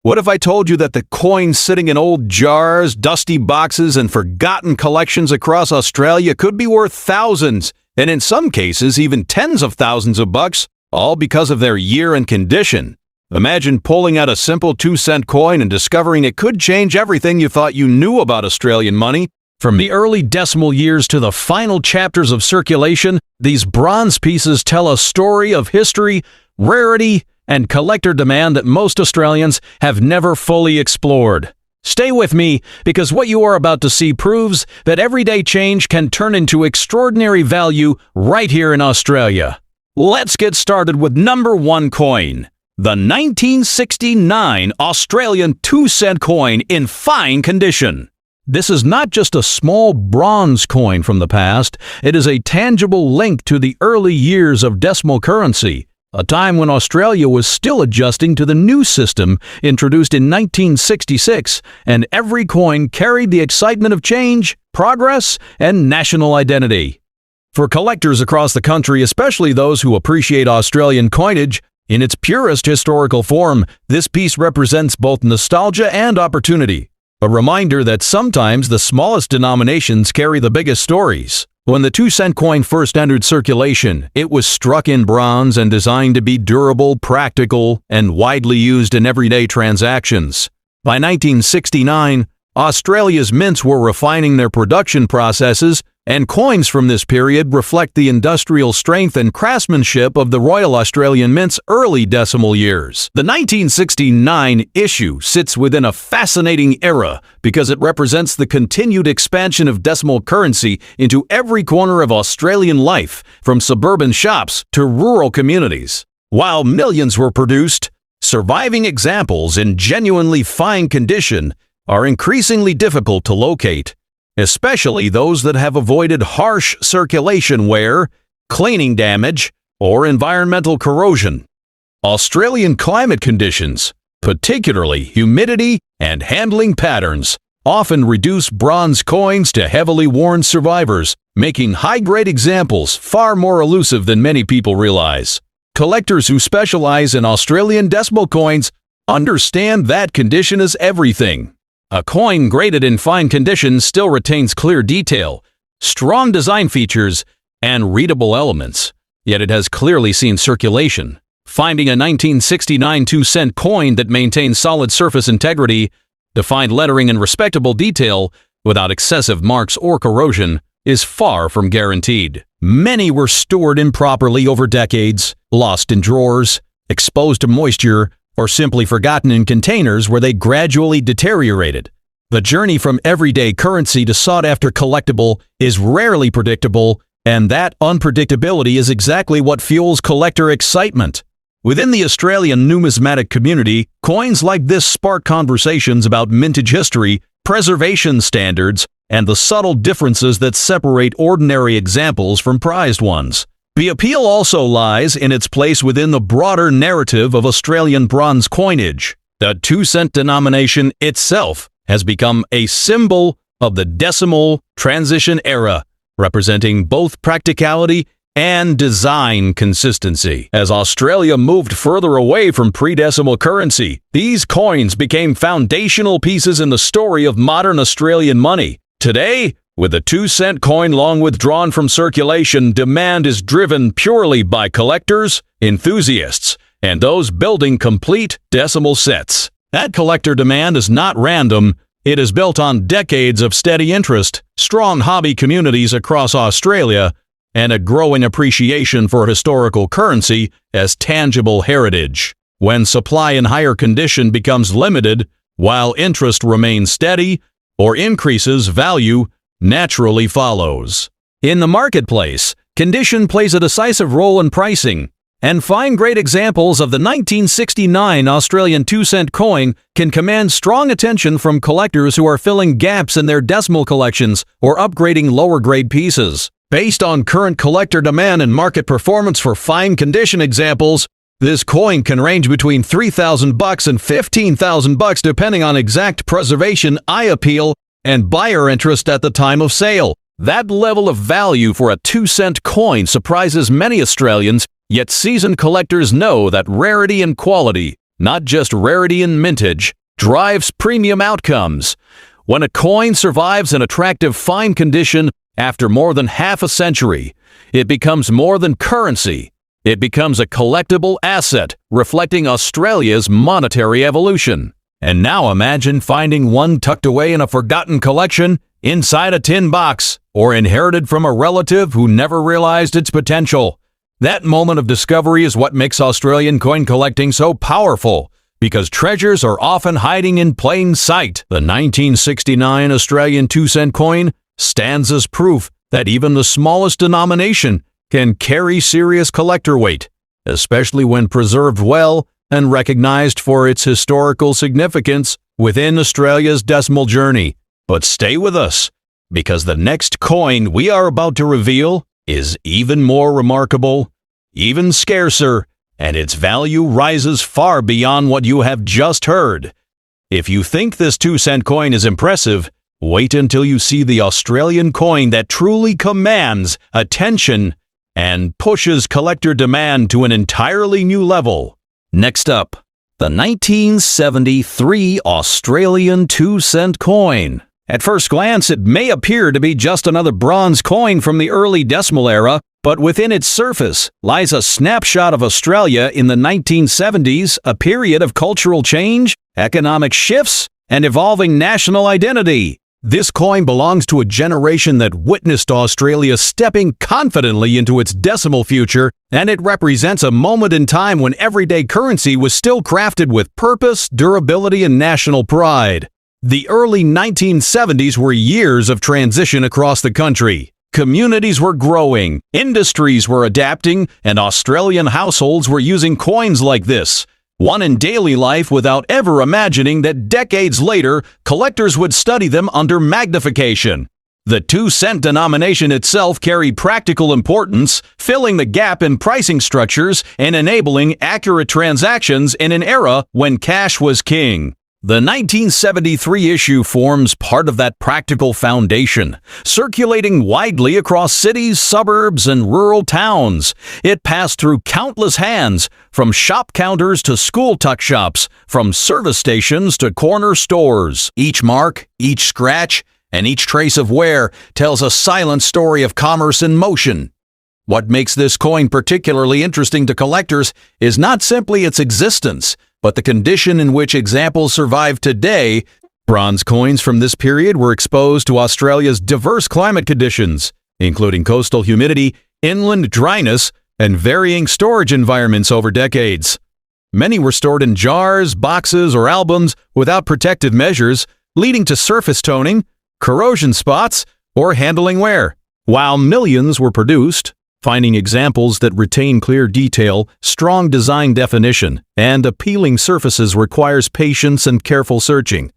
What if I told you that the coins sitting in old jars, dusty boxes, and forgotten collections across Australia could be worth thousands, and in some cases even tens of thousands of bucks, all because of their year and condition? Imagine pulling out a simple 2-cent coin and discovering it could change everything you thought you knew about Australian money. From the early decimal years to the final chapters of circulation, these bronze pieces tell a story of history, rarity, and collector demand that most Australians have never fully explored. Stay with me, because what you are about to see proves that everyday change can turn into extraordinary value right here in Australia. Let's get started with number 1 coin. The 1969 Australian 2-cent coin in fine condition. This is not just a small bronze coin from the past, it is a tangible link to the early years of decimal currency, a time when Australia was still adjusting to the new system introduced in 1966, and every coin carried the excitement of change, progress, and national identity. For collectors across the country, especially those who appreciate Australian coinage, in its purest historical form, this piece represents both nostalgia and opportunity. A reminder that sometimes the smallest denominations carry the biggest stories. When the 2-cent coin first entered circulation, it was struck in bronze and designed to be durable, practical, and widely used in everyday transactions. By 1969, Australia's mints were refining their production processes, and coins from this period reflect the industrial strength and craftsmanship of the Royal Australian Mint's early decimal years. The 1969 issue sits within a fascinating era because it represents the continued expansion of decimal currency into every corner of Australian life, from suburban shops to rural communities. While millions were produced, surviving examples in genuinely fine condition are increasingly difficult to locate, especially those that have avoided harsh circulation wear, cleaning damage, or environmental corrosion. Australian climate conditions, particularly humidity and handling patterns, often reduce bronze coins to heavily worn survivors, making high-grade examples far more elusive than many people realize. Collectors who specialize in Australian decimal coins understand that condition is everything. A coin graded in fine condition still retains clear detail, strong design features, and readable elements, yet it has clearly seen circulation. Finding a 1969 2-cent coin that maintains solid surface integrity, defined lettering, and respectable detail without excessive marks or corrosion is far from guaranteed. Many were stored improperly over decades, lost in drawers, exposed to moisture, or simply forgotten in containers where they gradually deteriorated. The journey from everyday currency to sought-after collectible is rarely predictable, and that unpredictability is exactly what fuels collector excitement. Within the Australian numismatic community, coins like this spark conversations about mintage history, preservation standards, and the subtle differences that separate ordinary examples from prized ones. The appeal also lies in its place within the broader narrative of Australian bronze coinage. The 2-cent denomination itself has become a symbol of the decimal transition era, representing both practicality and design consistency. As Australia moved further away from pre-decimal currency, these coins became foundational pieces in the story of modern Australian money. Today, with the 2-cent coin long withdrawn from circulation, demand is driven purely by collectors, enthusiasts, and those building complete decimal sets. That collector demand is not random. It is built on decades of steady interest, strong hobby communities across Australia, and a growing appreciation for historical currency as tangible heritage. When supply in higher condition becomes limited, while interest remains steady or increases, value naturally follows. In the marketplace, condition plays a decisive role in pricing, and fine-grade examples of the 1969 Australian 2-cent coin can command strong attention from collectors who are filling gaps in their decimal collections or upgrading lower-grade pieces. Based on current collector demand and market performance for fine-condition examples, this coin can range between $3,000 and $15,000 depending on exact preservation, eye appeal, and buyer interest at the time of sale. That level of value for a 2-cent coin surprises many Australians, yet seasoned collectors know that rarity and quality not just rarity and mintage, drives premium outcomes. When a coin survives in attractive fine condition after more than half a century, it becomes more than currency. It becomes a collectible asset reflecting Australia's monetary evolution. And now imagine finding one tucked away in a forgotten collection, inside a tin box, or inherited from a relative who never realized its potential. That moment of discovery is what makes Australian coin collecting so powerful, because treasures are often hiding in plain sight. The 1969 Australian 2-cent coin stands as proof that even the smallest denomination can carry serious collector weight, especially when preserved well and recognized for its historical significance within Australia's decimal journey. But stay with us, because the next coin we are about to reveal is even more remarkable, even scarcer, and its value rises far beyond what you have just heard. If you think this 2-cent coin is impressive, wait until you see the Australian coin that truly commands attention and pushes collector demand to an entirely new level. Next up, the 1973 Australian 2-cent coin. At first glance, it may appear to be just another bronze coin from the early decimal era, but within its surface lies a snapshot of Australia in the 1970s, a period of cultural change, economic shifts, and evolving national identity. This coin belongs to a generation that witnessed Australia stepping confidently into its decimal future, and it represents a moment in time when everyday currency was still crafted with purpose, durability, and national pride. The early 1970s were years of transition across the country. Communities were growing, industries were adapting, and Australian households were using coins like this, one in daily life, without ever imagining that decades later, collectors would study them under magnification. The 2-cent denomination itself carried practical importance, filling the gap in pricing structures and enabling accurate transactions in an era when cash was king. The 1973 issue forms part of that practical foundation, circulating widely across cities, suburbs, and rural towns. It passed through countless hands, from shop counters to school tuck shops, from service stations to corner stores. Each mark, each scratch, and each trace of wear tells a silent story of commerce in motion. What makes this coin particularly interesting to collectors is not simply its existence, but the condition in which examples survive today. Bronze coins from this period were exposed to Australia's diverse climate conditions, including coastal humidity, inland dryness, and varying storage environments over decades. Many were stored in jars, boxes, or albums without protective measures, leading to surface toning, corrosion spots, or handling wear. While millions were produced, finding examples that retain clear detail, strong design definition, and appealing surfaces requires patience and careful searching.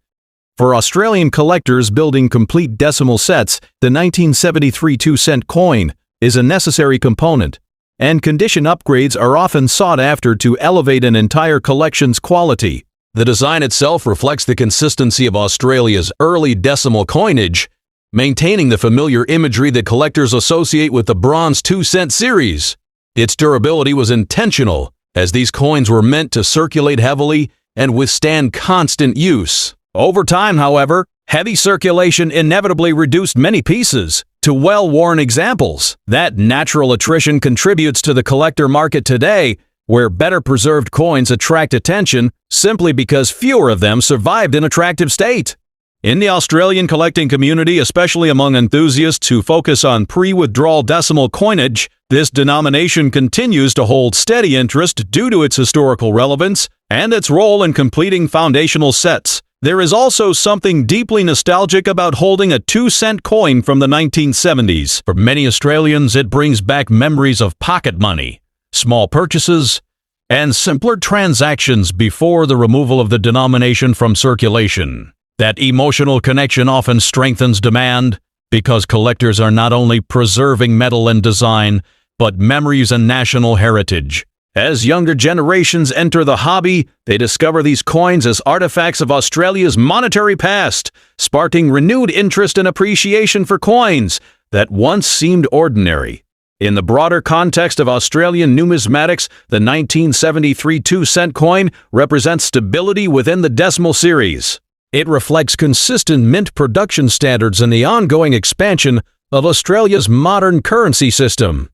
For Australian collectors building complete decimal sets, the 1973 2-cent coin is a necessary component, and condition upgrades are often sought after to elevate an entire collection's quality. The design itself reflects the consistency of Australia's early decimal coinage, maintaining the familiar imagery that collectors associate with the bronze 2-cent series. Its durability was intentional, as these coins were meant to circulate heavily and withstand constant use. Over time, however, heavy circulation inevitably reduced many pieces to well-worn examples. That natural attrition contributes to the collector market today, where better-preserved coins attract attention simply because fewer of them survived in attractive state. In the Australian collecting community, especially among enthusiasts who focus on pre-withdrawal decimal coinage, this denomination continues to hold steady interest due to its historical relevance and its role in completing foundational sets. There is also something deeply nostalgic about holding a 2-cent coin from the 1970s. For many Australians, it brings back memories of pocket money, small purchases, and simpler transactions before the removal of the denomination from circulation. That emotional connection often strengthens demand, because collectors are not only preserving metal and design, but memories and national heritage. As younger generations enter the hobby, they discover these coins as artifacts of Australia's monetary past, sparking renewed interest and appreciation for coins that once seemed ordinary. In the broader context of Australian numismatics, the 1973 2-cent coin represents stability within the decimal series. It reflects consistent mint production standards and the ongoing expansion of Australia's modern currency system.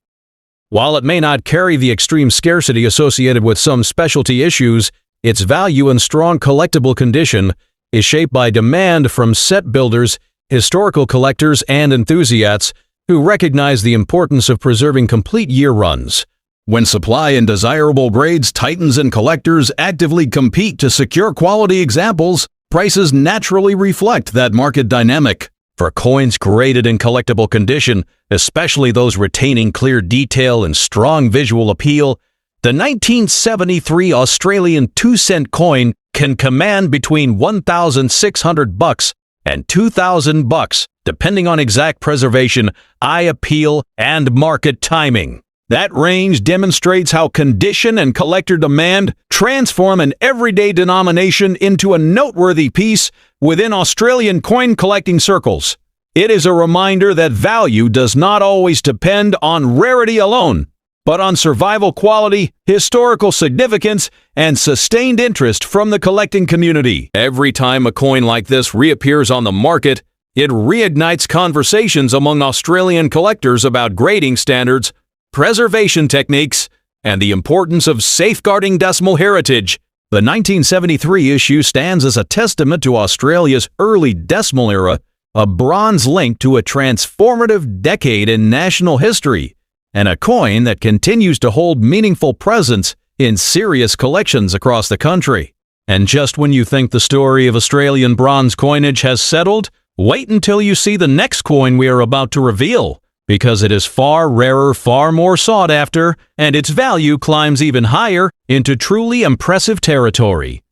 While it may not carry the extreme scarcity associated with some specialty issues, its value and strong collectible condition is shaped by demand from set builders, historical collectors, and enthusiasts who recognize the importance of preserving complete year runs. When supply in desirable grades tightens and collectors actively compete to secure quality examples, prices naturally reflect that market dynamic. For coins graded in collectible condition, especially those retaining clear detail and strong visual appeal, the 1973 Australian 2-cent coin can command between $1,600 and $2,000, depending on exact preservation, eye appeal, and market timing. That range demonstrates how condition and collector demand transform an everyday denomination into a noteworthy piece within Australian coin collecting circles. It is a reminder that value does not always depend on rarity alone, but on survival quality, historical significance, and sustained interest from the collecting community. Every time a coin like this reappears on the market, it reignites conversations among Australian collectors about grading standards, preservation techniques, and the importance of safeguarding decimal heritage. The 1973 issue stands as a testament to Australia's early decimal era, a bronze link to a transformative decade in national history, and a coin that continues to hold meaningful presence in serious collections across the country. And just when you think the story of Australian bronze coinage has settled, wait until you see the next coin we are about to reveal, because it is far rarer, far more sought after, and its value climbs even higher into truly impressive territory.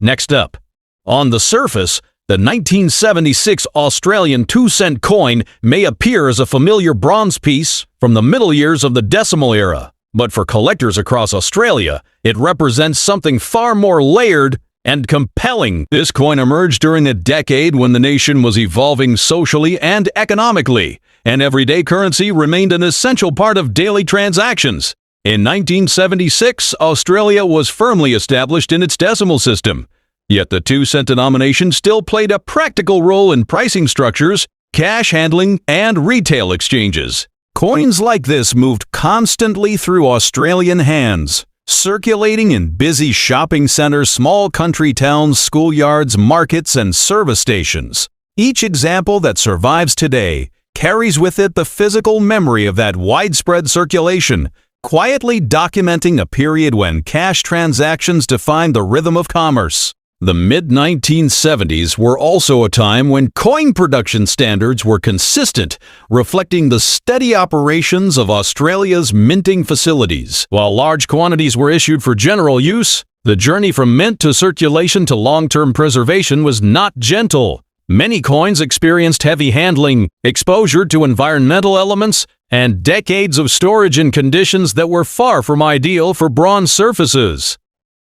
Next up, on the surface, the 1976 Australian 2-cent coin may appear as a familiar bronze piece from the middle years of the decimal era, but for collectors across Australia, it represents something far more layered and compelling. This coin emerged during a decade when the nation was evolving socially and economically, and everyday currency remained an essential part of daily transactions. In 1976, Australia was firmly established in its decimal system, yet the 2-cent denomination still played a practical role in pricing structures, cash handling, and retail exchanges. Coins like this moved constantly through Australian hands, circulating in busy shopping centers, small country towns, schoolyards, markets, and service stations. Each example that survives today carries with it the physical memory of that widespread circulation, quietly documenting a period when cash transactions defined the rhythm of commerce. The mid-1970s were also a time when coin production standards were consistent, reflecting the steady operations of Australia's minting facilities. While large quantities were issued for general use, the journey from mint to circulation to long-term preservation was not gentle. Many coins experienced heavy handling, exposure to environmental elements, and decades of storage in conditions that were far from ideal for bronze surfaces.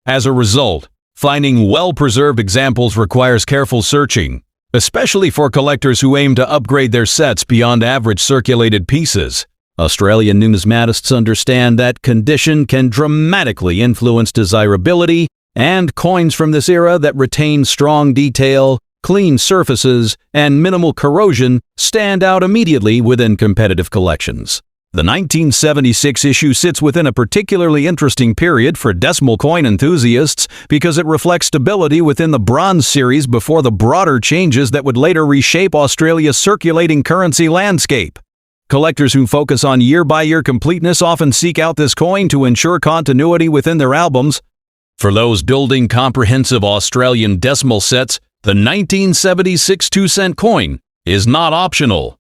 As a result, finding well-preserved examples requires careful searching, especially for collectors who aim to upgrade their sets beyond average circulated pieces. Australian numismatists understand that condition can dramatically influence desirability, and coins from this era that retain strong detail, clean surfaces, and minimal corrosion stand out immediately within competitive collections. The 1976 issue sits within a particularly interesting period for decimal coin enthusiasts because it reflects stability within the bronze series before the broader changes that would later reshape Australia's circulating currency landscape. Collectors who focus on year-by-year completeness often seek out this coin to ensure continuity within their albums. For those building comprehensive Australian decimal sets, the 1976 2-cent coin is not optional.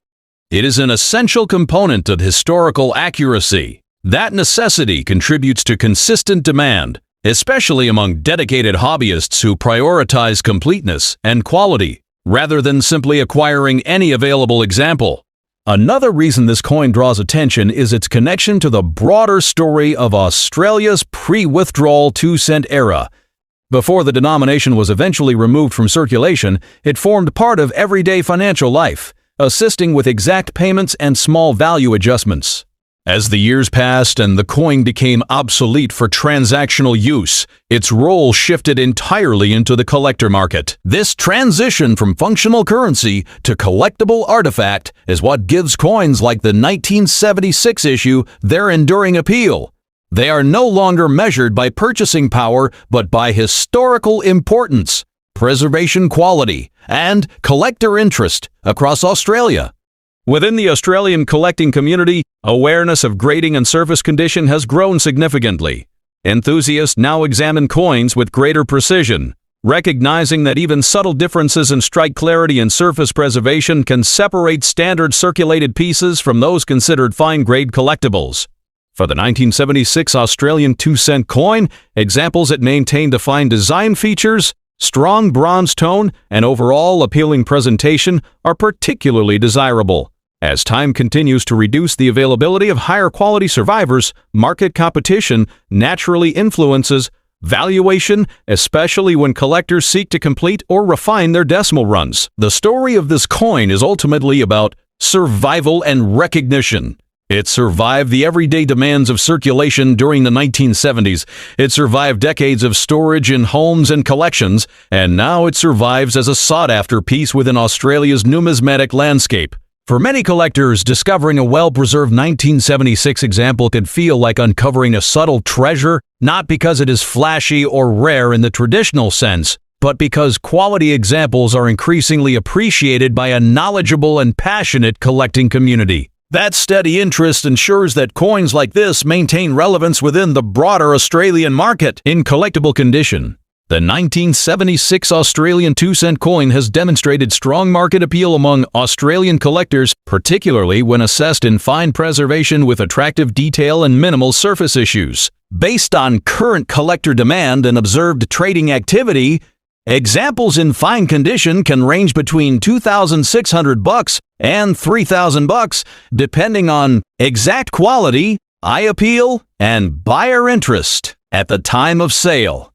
It is an essential component of historical accuracy. That necessity contributes to consistent demand, especially among dedicated hobbyists who prioritize completeness and quality, rather than simply acquiring any available example. Another reason this coin draws attention is its connection to the broader story of Australia's pre-withdrawal 2-cent era. Before the denomination was eventually removed from circulation, it formed part of everyday financial life, assisting with exact payments and small value adjustments. As the years passed and the coin became obsolete for transactional use, its role shifted entirely into the collector market. This transition from functional currency to collectible artifact is what gives coins like the 1976 issue their enduring appeal. They are no longer measured by purchasing power, but by historical importance, preservation quality, and collector interest across Australia. Within the Australian collecting community, awareness of grading and surface condition has grown significantly. Enthusiasts now examine coins with greater precision, recognizing that even subtle differences in strike clarity and surface preservation can separate standard circulated pieces from those considered fine-grade collectibles. For the 1976 Australian 2-cent coin, examples that maintain defined design features, strong bronze tone, and overall appealing presentation are particularly desirable. As time continues to reduce the availability of higher quality survivors, market competition naturally influences valuation, especially when collectors seek to complete or refine their decimal runs. The story of this coin is ultimately about survival and recognition. It survived the everyday demands of circulation during the 1970s. It survived decades of storage in homes and collections, and now it survives as a sought-after piece within Australia's numismatic landscape. For many collectors, discovering a well-preserved 1976 example can feel like uncovering a subtle treasure, not because it is flashy or rare in the traditional sense, but because quality examples are increasingly appreciated by a knowledgeable and passionate collecting community. That steady interest ensures that coins like this maintain relevance within the broader Australian market. In collectible condition, the 1976 Australian 2-cent coin has demonstrated strong market appeal among Australian collectors, particularly when assessed in fine preservation with attractive detail and minimal surface issues. Based on current collector demand and observed trading activity, examples in fine condition can range between $2,600 and $3,000, depending on exact quality, eye appeal, and buyer interest at the time of sale.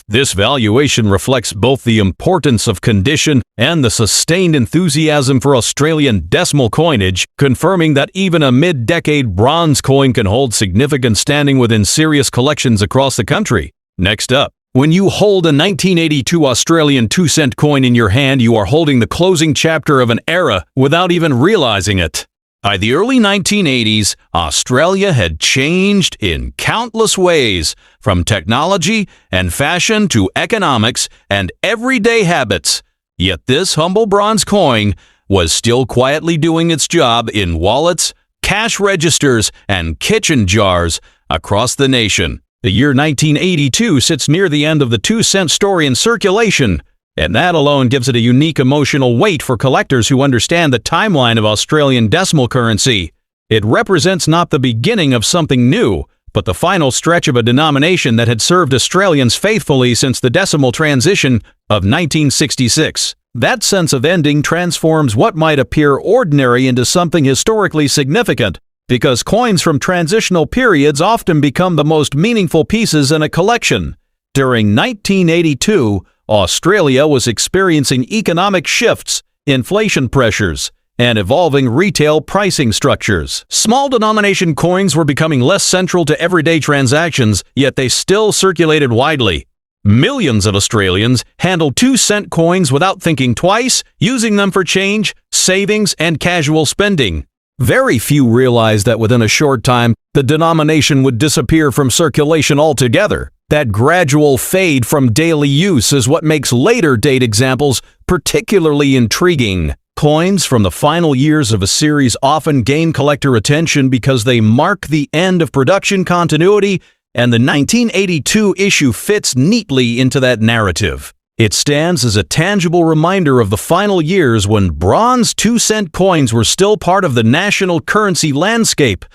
This valuation reflects both the importance of condition and the sustained enthusiasm for Australian decimal coinage, confirming that even a mid-decade bronze coin can hold significant standing within serious collections across the country. Next up, when you hold a 1982 Australian 2-cent coin in your hand, you are holding the closing chapter of an era without even realizing it. By the early 1980s, Australia had changed in countless ways, from technology and fashion to economics and everyday habits. Yet this humble bronze coin was still quietly doing its job in wallets, cash registers, and kitchen jars across the nation. The year 1982 sits near the end of the 2-cent story in circulation, and that alone gives it a unique emotional weight for collectors who understand the timeline of Australian decimal currency. It represents not the beginning of something new, but the final stretch of a denomination that had served Australians faithfully since the decimal transition of 1966. That sense of ending transforms what might appear ordinary into something historically significant, because coins from transitional periods often become the most meaningful pieces in a collection. During 1982, Australia was experiencing economic shifts, inflation pressures, and evolving retail pricing structures. Small denomination coins were becoming less central to everyday transactions, yet they still circulated widely. Millions of Australians handled 2-cent coins without thinking twice, using them for change, savings, and casual spending. Very few realized that within a short time, the denomination would disappear from circulation altogether. That gradual fade from daily use is what makes later-date examples particularly intriguing. Coins from the final years of a series often gain collector attention because they mark the end of production continuity, and the 1982 issue fits neatly into that narrative. It stands as a tangible reminder of the final years when bronze 2-cent coins were still part of the national currency landscape.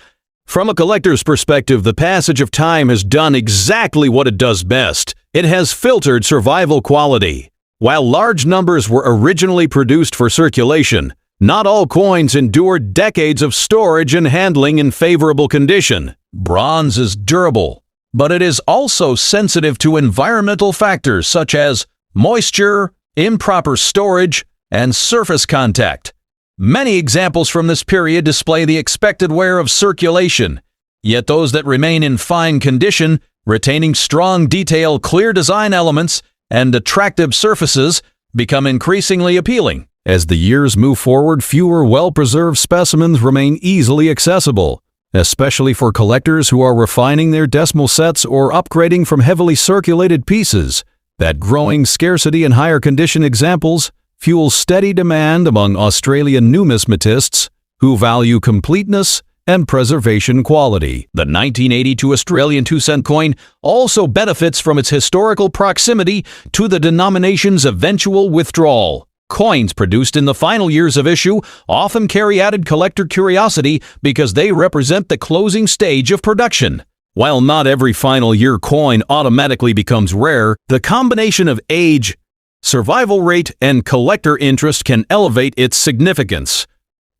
From a collector's perspective, the passage of time has done exactly what it does best. It has filtered survival quality. While large numbers were originally produced for circulation, not all coins endured decades of storage and handling in favorable condition. Bronze is durable, but it is also sensitive to environmental factors such as moisture, improper storage, and surface contact. Many examples from this period display the expected wear of circulation, yet those that remain in fine condition, retaining strong detail, clear design elements, and attractive surfaces, become increasingly appealing. As the years move forward, fewer well-preserved specimens remain easily accessible, especially for collectors who are refining their decimal sets or upgrading from heavily circulated pieces. That growing scarcity in higher condition examples fuels steady demand among Australian numismatists who value completeness and preservation quality. The 1982 Australian 2-cent coin also benefits from its historical proximity to the denomination's eventual withdrawal. Coins produced in the final years of issue often carry added collector curiosity because they represent the closing stage of production. While not every final year coin automatically becomes rare, the combination of age, survival rate, and collector interest can elevate its significance.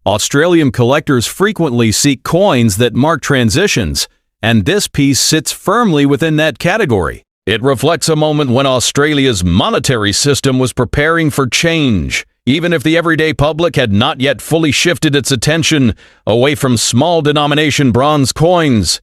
Australian collectors frequently seek coins that mark transitions, and this piece sits firmly within that category. It reflects a moment when Australia's monetary system was preparing for change, even if the everyday public had not yet fully shifted its attention away from small denomination bronze coins.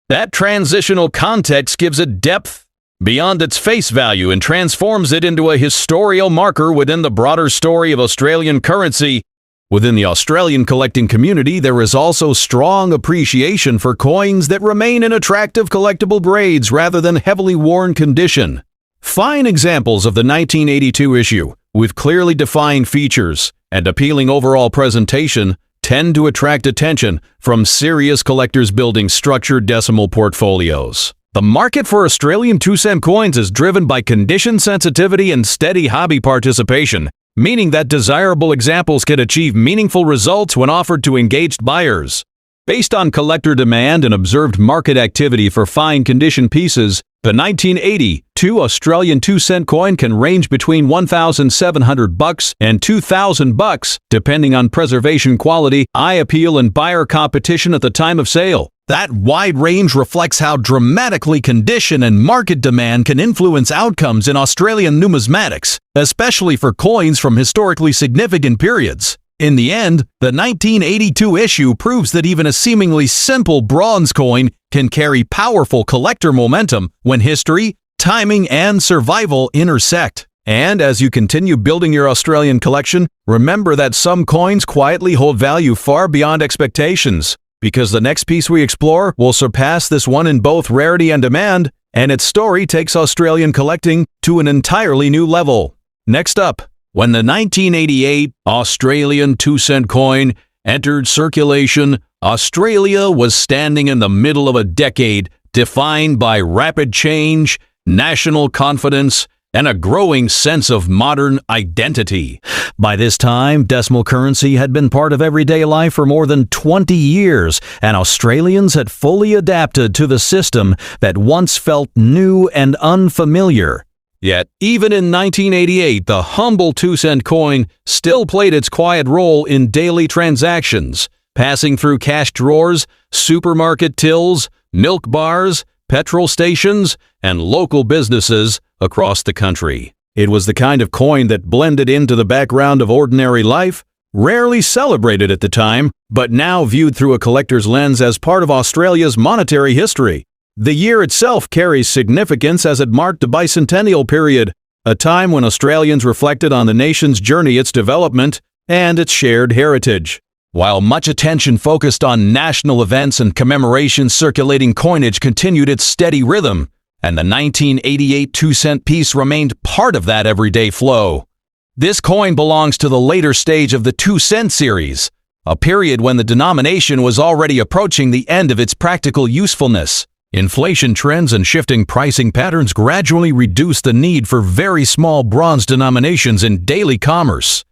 That transitional context gives it depth beyond its face value and transforms it into a historical marker within the broader story of Australian currency. Within the Australian collecting community, there is also strong appreciation for coins that remain in attractive collectible grades rather than heavily worn condition. Fine examples of the 1982 issue, with clearly defined features and appealing overall presentation, tend to attract attention from serious collectors building structured decimal portfolios. The market for Australian 2-cent coins is driven by condition sensitivity and steady hobby participation, meaning that desirable examples can achieve meaningful results when offered to engaged buyers. Based on collector demand and observed market activity for fine condition pieces, the 1982 Australian 2-cent coin can range between $1,700 and $2,000, depending on preservation quality, eye appeal, and buyer competition at the time of sale. That wide range reflects how dramatically condition and market demand can influence outcomes in Australian numismatics, especially for coins from historically significant periods. In the end, the 1982 issue proves that even a seemingly simple bronze coin can carry powerful collector momentum when history, timing, and survival intersect. And as you continue building your Australian collection, remember that some coins quietly hold value far beyond expectations, because the next piece we explore will surpass this one in both rarity and demand, and its story takes Australian collecting to an entirely new level. Next up, when the 1988 Australian 2-cent coin entered circulation, Australia was standing in the middle of a decade defined by rapid change, national confidence, and a growing sense of modern identity. By this time, decimal currency had been part of everyday life for more than 20 years, and Australians had fully adapted to the system that once felt new and unfamiliar. Yet, even in 1988, the humble 2-cent coin still played its quiet role in daily transactions, passing through cash drawers, supermarket tills, milk bars, petrol stations, and local businesses across the country. It was the kind of coin that blended into the background of ordinary life, rarely celebrated at the time, but now viewed through a collector's lens as part of Australia's monetary history. The year itself carries significance as it marked the bicentennial period, a time when Australians reflected on the nation's journey, its development, and its shared heritage. While much attention focused on national events and commemorations, circulating coinage continued its steady rhythm, and the 1988 2-cent piece remained part of that everyday flow. This coin belongs to the later stage of the 2-cent series, a period when the denomination was already approaching the end of its practical usefulness. Inflation trends and shifting pricing patterns gradually reduced the need for very small bronze denominations in daily commerce.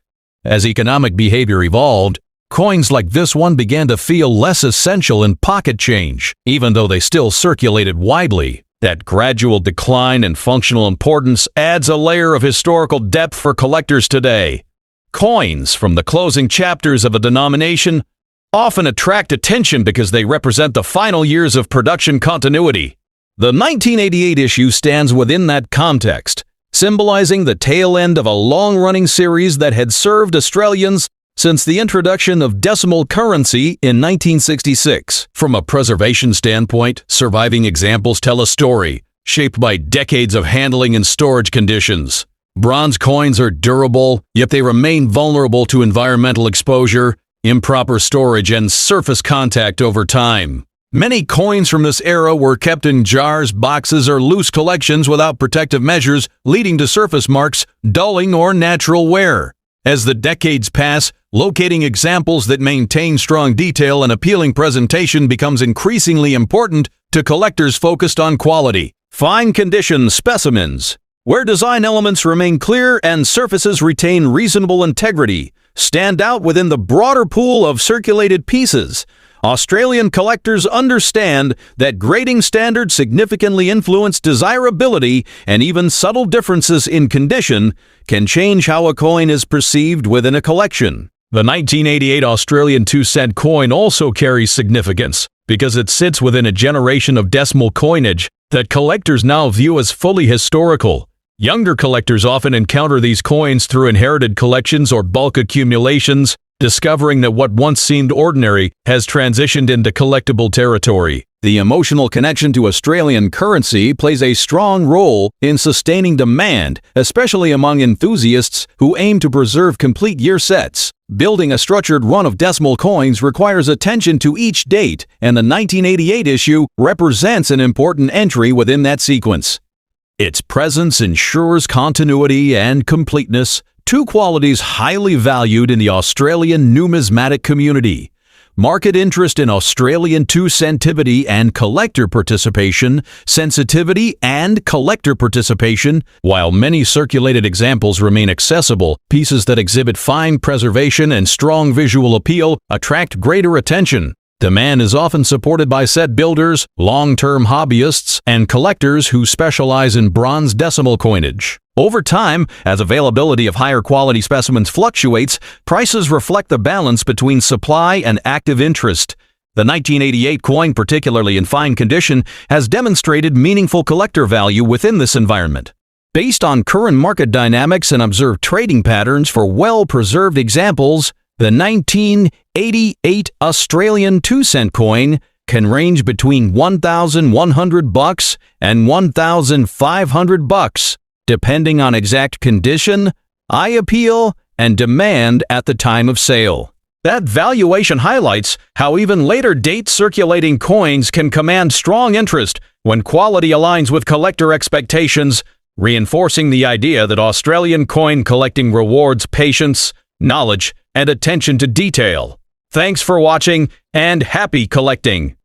As economic behavior evolved, coins like this one began to feel less essential in pocket change, even though they still circulated widely. That gradual decline in functional importance adds a layer of historical depth for collectors today. Coins from the closing chapters of a denomination often attract attention because they represent the final years of production continuity. The 1988 issue stands within that context, symbolizing the tail end of a long-running series that had served Australians since the introduction of decimal currency in 1966. From a preservation standpoint, surviving examples tell a story, shaped by decades of handling and storage conditions. Bronze coins are durable, yet they remain vulnerable to environmental exposure, improper storage, and surface contact over time. Many coins from this era were kept in jars, boxes, or loose collections without protective measures, leading to surface marks, dulling, or natural wear. As the decades pass, locating examples that maintain strong detail and appealing presentation becomes increasingly important to collectors focused on quality. Fine condition specimens, where design elements remain clear and surfaces retain reasonable integrity, stand out within the broader pool of circulated pieces. Australian collectors understand that grading standards significantly influence desirability, and even subtle differences in condition can change how a coin is perceived within a collection. The 1988 Australian 2-cent coin also carries significance because it sits within a generation of decimal coinage that collectors now view as fully historical. Younger collectors often encounter these coins through inherited collections or bulk accumulations, discovering that what once seemed ordinary has transitioned into collectible territory. The emotional connection to Australian currency plays a strong role in sustaining demand, especially among enthusiasts who aim to preserve complete year sets. Building a structured run of decimal coins requires attention to each date, and the 1988 issue represents an important entry within that sequence. Its presence ensures continuity and completeness, two qualities highly valued in the Australian numismatic community. Market interest in Australian 2-centivity and collector participation, sensitivity and collector participation. While many circulated examples remain accessible, pieces that exhibit fine preservation and strong visual appeal attract greater attention. Demand is often supported by set builders, long-term hobbyists, and collectors who specialize in bronze decimal coinage. Over time, as availability of higher quality specimens fluctuates, prices reflect the balance between supply and active interest. The 1988 coin, particularly in fine condition, has demonstrated meaningful collector value within this environment. Based on current market dynamics and observed trading patterns for well-preserved examples, the 1988 Australian 2-cent coin can range between $1,100 and $1,500, depending on exact condition, eye appeal, and demand at the time of sale. That valuation highlights how even later date circulating coins can command strong interest when quality aligns with collector expectations, reinforcing the idea that Australian coin collecting rewards patience, knowledge, and attention to detail. Thanks for watching, and happy collecting!